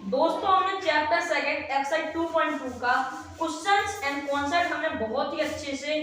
दोस्तों हमने chapter second exercise 2.2 का क्वेश्चंस एंड कॉन्सेप्ट हमने बहुत ही अच्छे से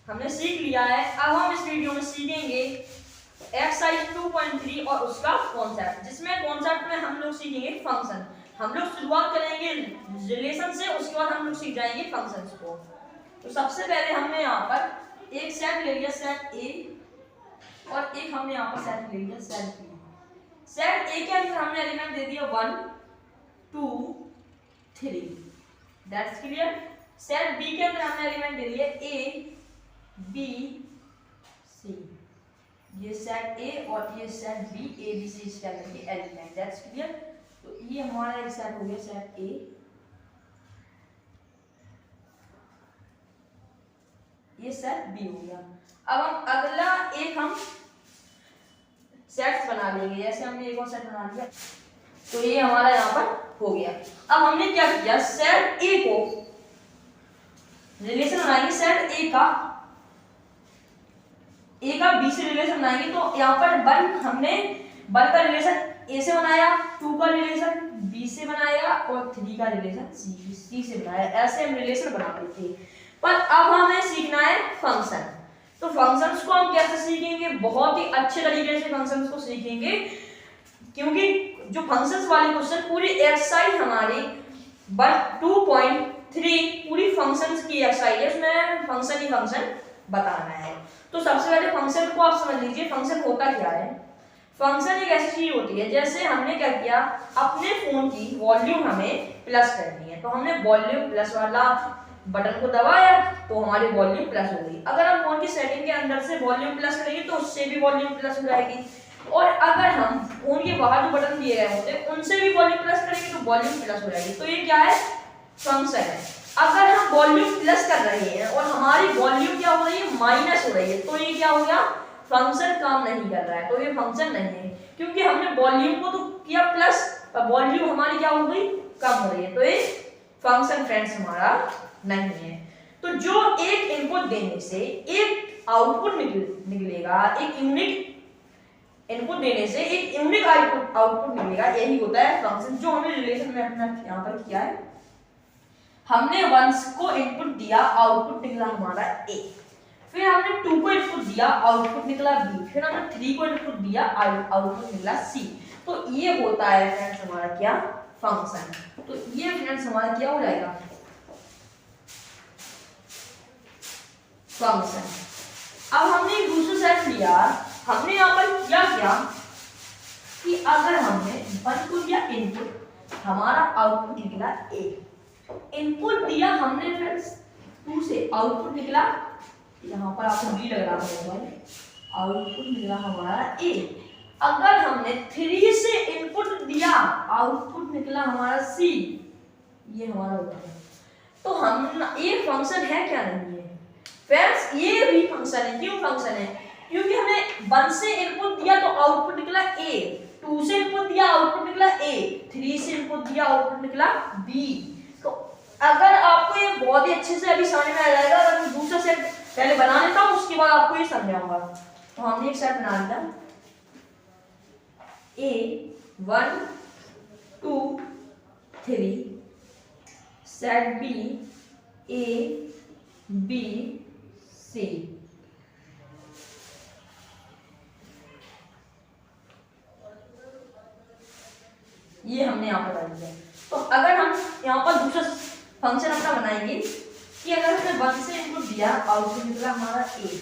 हमने सीख लिया है। अब हम इस वीडियो में सीखेंगे एक्सरसाइज 2.3 और उसका कॉन्सेप्ट, जिसमें कॉन्सेप्ट में हम लोग सीखेंगे फंक्शन। हम लोग शुरुआत करेंगे रिलेशन से, उसके बाद हम लोग सीख जाएंगे फंक्शंस को। तो सबसे पहले हमने यहाँ पर एक सेट ले लिया, सेट ए, और एक हमने यहाँ पर सेट ले लिया, सेट बी। सेट ए के अंदर हमने एलिमेंट दे दिया 1 2 3, दैट्स क्लियर। सेट बी के अंदर हमने एलिमेंट दे दिया ए बी सी। ये सेट ए और ये set B, A B C इसके अंदर के एलिमेंट, दैट्स क्लियर। तो ये हमारा एक सेट हो गया, सेट ए, ये सेट बी हो गया। अब हम अगला एक हम सेट्स बना लेंगे, जैसे हमने एक और सेट बना लिया, तो ये हमारा यहाँ पर हो गया। अब हमने क्या किया, सेट ए को रिलेशन बनाएंगे, सेट ए का बी से रिलेशन बनाएंगे। तो यहाँ पर हमने 1 का रिलेशन ए से बनाया, 2 का रिलेशन बी से बनाया और 3 का रिलेशन सी से बनाया। ऐसे हम रिलेशन बनाते थे। पर अब हमें सीखना है फंक्शन। तो फंक्शंस को हम कैसे सीखेंगे, बहुत ही अच्छे तरीके से फंक्शंस को सीखेंगे, क्योंकि जो फंक्शंस वाले क्वेश्चन पूरी एक्सरसाइज हमारी 2.3 पूरी फंक्शंस की एक्सरसाइज है, उसमें फंक्शन ही फंक्शन बताना है। तो सबसे पहले फंक्शन को आप समझ लीजिए, फंक्शन होता क्या है। फंक्शन एक ऐसी चीज होती है, जैसे हमने क्या किया, अपने फोन की वॉल्यूम हमें प्लस करनी है, तो हमने वॉल्यूम प्लस वाला बटन को दबाया तो हमारी वॉल्यूम प्लस हो गई। अगर हम फोन की सेटिंग के अंदर से वॉल्यूम प्लस करेंगे तो उससे भी वॉल्यूम प्लस हो जाएगी, और अगर हम फोन के बाहर जो बटन दिए गए होते हैं उनसे भी वॉल्यूम प्लस करेंगे तो वॉल्यूम प्लस हो जाएगी। तो ये क्या है, फंक्शन है। अगर हम वॉल्यूम प्लस कर रहे हैं और हमारी वॉल्यूम क्या हो रही है, माइनस हो रही है, तो ये क्या हो गया, फंक्शन काम नहीं कर रहा है, तो ये फंक्शन नहीं है, क्योंकि हमने वॉल्यूम को तो किया प्लस और वॉल्यूम हमारी क्या हो गई, कम हो रही है, तो ये फंक्शन फ्रेंड्स हमारा नहीं है। तो जो एक इनपुट देने से एक आउटपुट निकलेगा, एक यूनिक इनपुट देने से एक यूनिक आउटपुट निकलेगा, यही होता है फंक्शन। जो हमने रिलेशन में अपना यहाँ पर किया है, हमने 1 को इनपुट दिया, आउटपुट निकला हमारा ए, फिर हमने 2 को इनपुट दिया, आउटपुट निकला बी, फिर हमने 3 को इनपुट दिया, आउटपुट निकला सी। तो ये होता है फ्रेंड्स हमारा क्या, फंक्शन। तो ये फ्रेंड्स हमारा क्या हो जाएगा, फंक्शन। अब हमने एक दूसरा सेट लिया, हमने यहाँ पर क्या किया कि अगर हमने 1 को दिया इनपुट, हमारा आउटपुट निकला ए, इनपुट दिया हमने फ्रेंड्स 2 से, आउटपुट निकला, यहाँ पर आपको बी लग रहा होगा, आउटपुट निकला हमारा ए। अगर हमने 3 से इनपुट दिया, आउटपुट निकला हमारा सी, ये हमारा होता है। तो हम ये फंक्शन है क्या, नहीं है फ्रेंड्स, ये भी फंक्शन है। क्यों फंक्शन है, क्योंकि हमने 1 से इनपुट दिया तो आउटपुट निकला ए, 2 से इनपुट दिया आउटपुट निकला ए, 3 से इनपुट दिया आउटपुट निकला बी। तो अगर आपको ये बहुत ही अच्छे से अभी समझ में आ जाएगा, अगर मैं दूसरा सेट पहले बना लेता हूं उसके बाद आपको ये समझाऊंगा। तो हमने एक सेट बना लिया, A 1 2 3, set B A B C. ये हमने यहाँ पर बना लिया। तो अगर हम यहाँ पर दूसरा फंक्शन अपना बनाएंगे कि अगर हमने 1 से इनपुट दिया, आउटपुट निकला हमारा ए,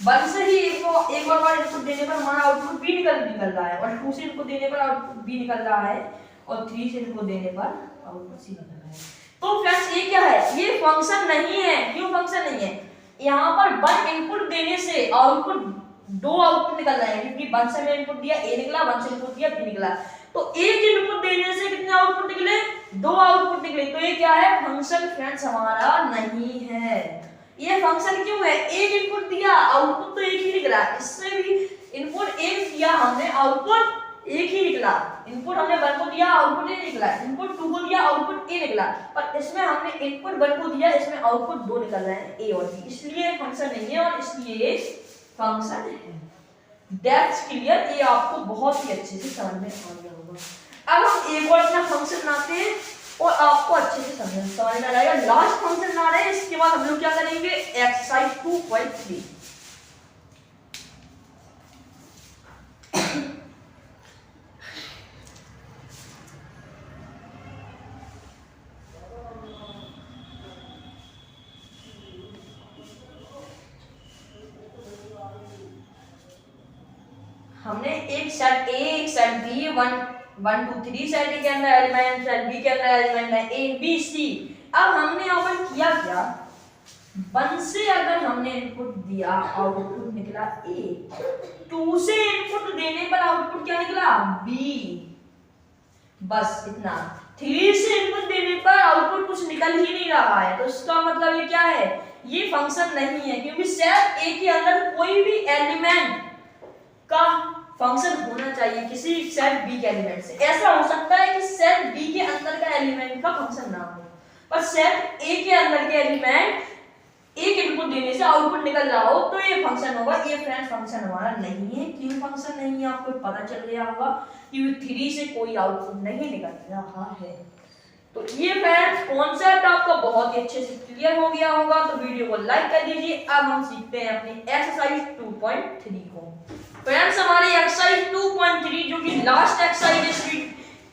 1 से ही एक बार इनपुट देने पर हमारा आउटपुट बी निकल रहा है, और 2 से इनपुट देने पर आउटपुट बी निकल रहा है, और 3 से इनपुट देने पर आउटपुट सी निकल रहा है। तो फ्रेंड्स ये क्या है, ये फंक्शन नहीं है। क्यों फंक्शन नहीं है, यहाँ पर 1 इनपुट देने से आउटपुट 2 आउटपुट निकल रहे हैं, क्योंकि 1 से मैंने इनपुट दिया ए निकला, 1 से इनपुट दिया बी निकला, तो एक इनपुट देने से कितने आउटपुट निकले, 2 आउटपुट निकले। तो ये क्या है, फंक्शन फ्रेंड्स हमारा नहीं है। ये फंक्शन क्यों है, एक इनपुट दिया, आउटपुट तो एक ही निकला, इससे भी इनपुट एक दिया हमने, आउटपुट एक ही निकला। इनपुट हमने 1 को दिया, आउटपुट ए निकला, इनपुट 2 को दिया, आउटपुट ए निकला, पर इसमें हमने इनपुट 1 को दिया, इसमें आउटपुट 2 निकल रहे हैं, ए और बी, इसलिए फंक्शन नहीं है, और इसलिए फंक्शन है। दैट्स क्लियर, ये आपको बहुत ही अच्छे से समझ में आ गया होगा। अब हम एक और अपना फंक्शन बनाते हैं और आपको अच्छे से समझ में आएगा। लास्ट फंक्शन बना रहे हैं, इसके बाद हम लोग क्या करेंगे, एक्सरसाइज 2.3। हमने एक सेट ए एक सेट बी 1 2 3 सेट के अंदर एलिमेंट, सेट बी के अंदर एलिमेंट है ए बी सी। अब हमने यहाँ पर किया क्या, 1 से अगर हमने इनपुट दिया आउटपुट निकला ए, 2 से इनपुट देने पर आउटपुट क्या निकला बी, बस इतना। 3 से इनपुट देने पर आउटपुट कुछ निकल ही नहीं रहा है, तो इसका मतलब ये क्या है, ये फंक्शन नहीं है, क्योंकि सेट ए के अंदर कोई भी एलिमेंट का फंक्शन होना चाहिए किसी सेट बी के एलिमेंट से। ऐसा हो सकता है कि सेट बी के अंदर का एलिमेंट का फंक्शन ना हो, पर सेट ए के अंदर के एलिमेंट एक इनपुट देने से आउटपुट निकल रहा हो तो ये फंक्शन होगा। ये फ्रेंड्स फंक्शन हमारा नहीं है। क्यों फंक्शन नहीं है आपको पता चल गया होगा, क्योंकि 3 से कोई आउटपुट नहीं निकल रहा है। तो ये फ्रेंड्स कॉन्सेप्ट आपका बहुत ही अच्छे से क्लियर हो गया होगा, तो वीडियो को लाइक कर दीजिए। अब हम सीखते हैं अपनी एक्सरसाइज 2.3 को। फ्रेंड्स हमारी एक्सरसाइज 2.3 जो कि लास्ट एक्सरसाइज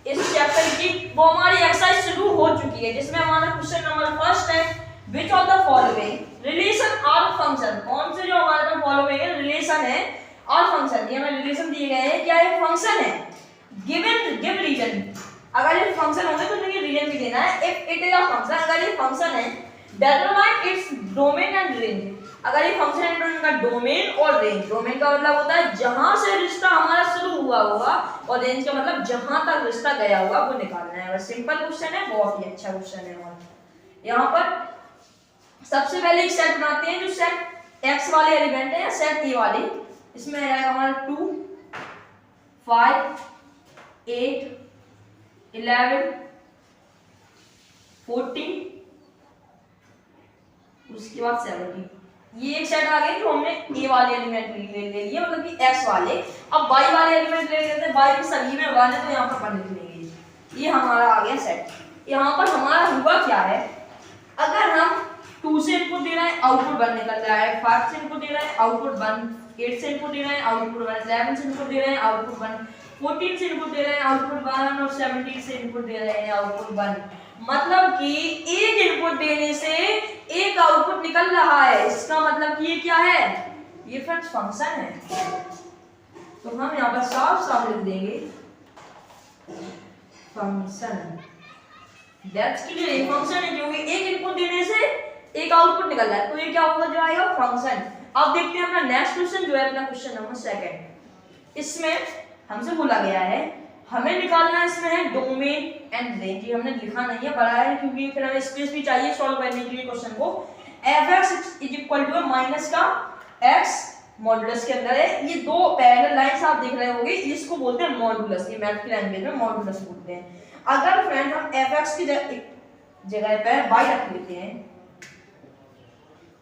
इस चैप्टर की, वो हमारी एक्सरसाइज शुरू हो चुकी है, जिसमें हमारा क्वेश्चन नंबर फर्स्ट है, which of the following relation are function, कौन से जो हमारे पास फॉलोइंग रिलेशन है आर फंक्शन, ये हमें रिलेशन दिए गए हैं, क्या ये फंक्शन है, गिव रीजन। अगर ये फंक्शन होगा तो मुझे रीजन भी देना है। If it is a function, अगर ये फंक्शन है, determine its domain and range. अगर ये फंक्शन है तो इनका डोमेन और रेंज, डोमेन का मतलब होता है जहां से रिश्ता हमारा शुरू हुआ होगा, और रेंज का मतलब जहां तक रिश्ता गया होगा वो निकालना है। बस सिंपल क्वेश्चन है, बहुत ही अच्छा क्वेश्चन है। और यहाँ पर सबसे पहले एक सेट बनाते हैं, जो सेट x वाले एलिमेंट है या सेट a वाले, इसमें आएगा हमारा 2 5 8 11 14 उसके बाद 17। ये एक सेट आ गए जो हमने a वाले एलिमेंट ले लिए, मतलब कि x वाले। अब y वाले एलिमेंट ले लेते हैं, y के सभी में 1 है तो यहाँ पर 1 लिख लेंगे। ये हमारा आ गया सेट। यहाँ पर हमारा हुआ क्या है, अगर हम 2 से इनपुट दे रहा है आउटपुट 1 निकल रहा है, 5 से इनपुट दे रहा है आउटपुट 1, 8 से इनपुट दे रहे हैं आउटपुट 1, 11 से इनपुट दे रहे हैं आउटपुट 1, 14 से इनपुट दे रहे हैं आउटपुट 1 और 17 से इनपुट दे रहे हैं आउटपुट 1। मतलब कि एक इनपुट देने से एक आउटपुट निकल रहा है, इसका मतलब कि ये क्या है, ये फ्रेंड्स फंक्शन है। तो हम यहाँ पर साफ साफ लिख देंगे फंक्शन। दैट्स क्लियर, ये फंक्शन है क्योंकि एक इनपुट देने से एक आउटपुट निकल रहा है, तो ये क्या होगा जो आएगा फंक्शन। अब देखते हैं अपना नेक्स्ट क्वेश्चन जो है अपना क्वेश्चन नंबर 2। इसमें हमसे बोला गया है हमें निकालना, इसमें है डोमेन एंड रेंज। ये हमने लिखा नहीं है, पढ़ा है, क्योंकि फिर हमें स्पेस भी चाहिए सॉल्व करने के लिए क्वेश्चन को। fx is equal to minus का x मॉडुलस के अंदर है। ये दो पैरेलल लाइंस आप देख रहे होंगे, इसको बोलते हैं मॉडुलस, ये मैथ की लैंग्वेज में मॉडुलस बोलते हैं। अगर फ्रेंड हम fx की जगह पर y रख लेते हैं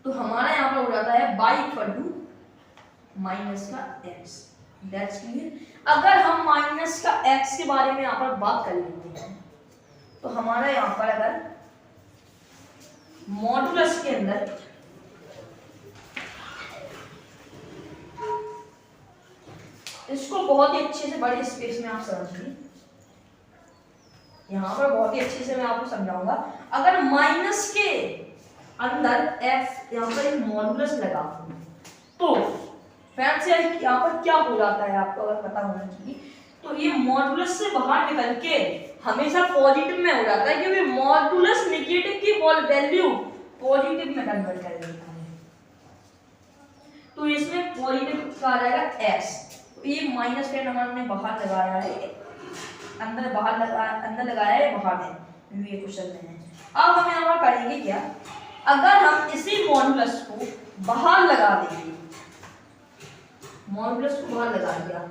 तो हमारा यहाँ पर हो जाता है y इक्वल टू माइनस का x। That's clear. अगर हम माइनस का x के बारे में यहाँ पर बात कर लेते हैं तो हमारा यहाँ पर अगर मॉडुलस के अंदर इसको बहुत ही अच्छे से बड़े स्पेस में आप समझिए, यहाँ पर बहुत ही अच्छे से मैं आपको समझाऊंगा। अगर माइनस के अंदर f यहाँ पर एक मॉडुलस लगा तो फ्रेंड्स यहाँ पर क्या हो जाता है आपको अगर पता होना चाहिए, तो ये मॉडुलस से बाहर निकल के हमेशा पॉजिटिव में हो जाता है, क्योंकि मॉडुलस नेगेटिव की वैल्यू पॉजिटिव में कन्वर्ट कर देता है। तो इसमें पॉजिटिव का आ जाएगा x, तो ये माइनस के नंबर ने बाहर लगाया है, अंदर बाहर अंदर लगाया है बाहर है, ये क्वेश्चन में है। अब हम यहाँ पर करेंगे क्या, अगर हम इसी मॉडुलस को बाहर लगा देंगे, मॉडुलस को बाहर लगा दिया,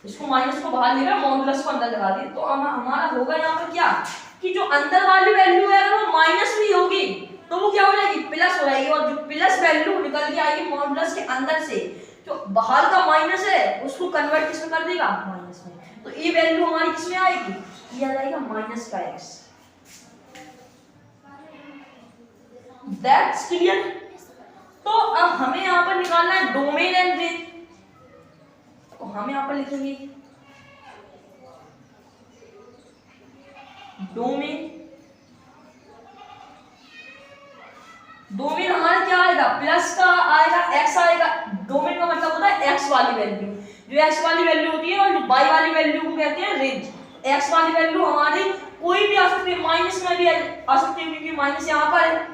इसको माइनस को बाहर लेकर मॉडुलस को अंदर लगा दिया, तो हमारा होगा यहाँ पर क्या कि जो अंदर वाली वैल्यू है अगर वो माइनस भी होगी तो वो क्या हो जाएगी, प्लस हो जाएगी। और जो प्लस वैल्यू निकल के आएगी मॉडुलस के अंदर से, जो बाहर का माइनस है उसको कन्वर्ट किसमें कर देगा, माइनस में। तो ये वैल्यू हमारी किसमें आएगी, ये आ जाएगा माइनस का x। That's clear. तो अब हमें यहाँ पर निकालना है डोमेन एंड रेंज। तो हम यहाँ पर लिखेंगे डोमेन। डोमेन हमारा क्या आएगा, प्लस का आएगा, एक्स आएगा। डोमेन का मतलब होता है एक्स वाली वैल्यू, जो एक्स वाली वैल्यू होती है, और जो वाई वाली वैल्यू को कहते हैं रेंज। एक्स वाली वैल्यू हमारी कोई भी आ सकती है, माइनस में भी आ सकती है, क्योंकि माइनस यहाँ पर है,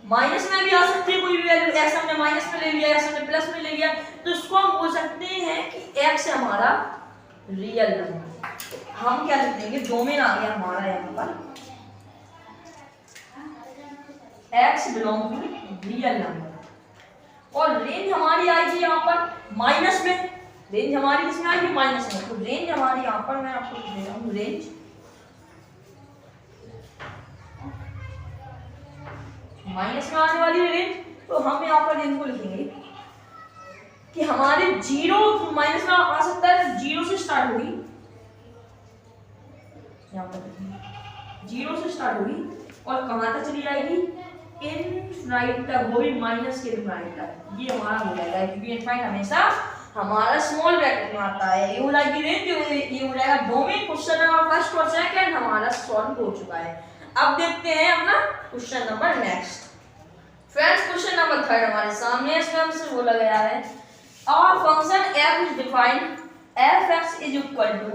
माइनस में भी आ सकती है कोई भी वैल्यू। एक्स हमने माइनस में ले लिया, एक्स हमने प्लस में ले लिया, तो इसको हम बोल सकते हैं कि एक्स हमारा रियल नंबर। हम क्या लिख देंगे, डोमेन आ गया हमारा यहाँ पर x belong to real number, और रेंज हमारी आएगी यहाँ पर माइनस में। रेंज हमारी किसमें आएगी, माइनस में। तो रेंज हमारी यहाँ पर मैं आपको लिख दे रहा हूँ, रेंज माइनस में आने वाली है रेंज। तो हम यहाँ पर रेंज को लिखेंगे कि हमारे जीरो माइनस में आ सकता है, जीरो से स्टार्ट होगी, यहाँ पर जीरो से स्टार्ट होगी और कहाँ तक चली जाएगी, इनफाइनाइट तक, वो भी माइनस के इनफाइनाइट तक। ये हमारा हो जाएगा, क्योंकि इनफाइनाइट हमेशा हमारा स्मॉल ब्रैकेट में आता है। ये हो जाएगी रेंज, ये हो जाएगा डोमेन। क्वेश्चन नंबर फर्स्ट और सेकंड हमारा सॉल्व हो चुका है। अब देखते हैं अपना question number next. Friends question number third हमारे सामने, इसमें हमसे बोला गया है our function f is defined f(x) is equal to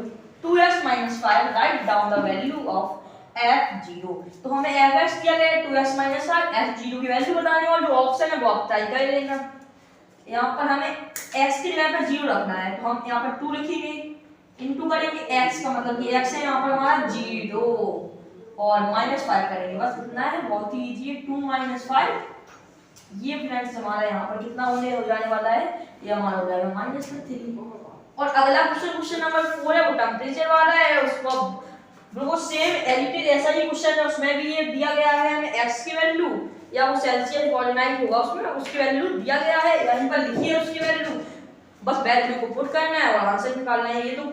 2x minus 5, write down the value of f0। तो हमें f(x) दिया गया है 2x minus 5, f0 की वैल्यू बतानी है, और जो ऑप्शन है वो आप ट्राई कर लेना। यहाँ पर हमें x की जगह पर 0 रखना है, तो हम यहाँ पर 2 लिखेंगे, इनटू करेंगे x का मतलब कि x है यहाँ पर हमारा 0, और -5 करेंगे, बस इतना है, बहुत ही इजी है। 2 - 5, ये फ्रेंड्स हमारा यहाँ पर कितना हो जाने वाला है, ये हमारा हो जाएगा -3। और अगला क्वेश्चन नंबर 4 है, वो टेम्परेचर वाला है। उसको बिल्कुल सेम एडिटेड ऐसा ही क्वेश्चन है, उसमें भी ये दिया गया है हमें x की वैल्यू, या वो सेल्सियस फॉरेनहाइट होगा उसमें, उसकी वैल्यू दिया गया है, यहीं पर लिखी है उसकी वैल्यू, बस वैल्यू को पुट करना है और आंसर निकालना है। ये तो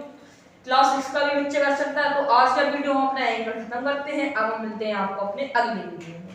क्लास 6 का भी बच्चा कर सकता है। तो आज का वीडियो हम अपना यहीं पर खत्म करते हैं। अब हम मिलते हैं आपको अपने अगले वीडियो में।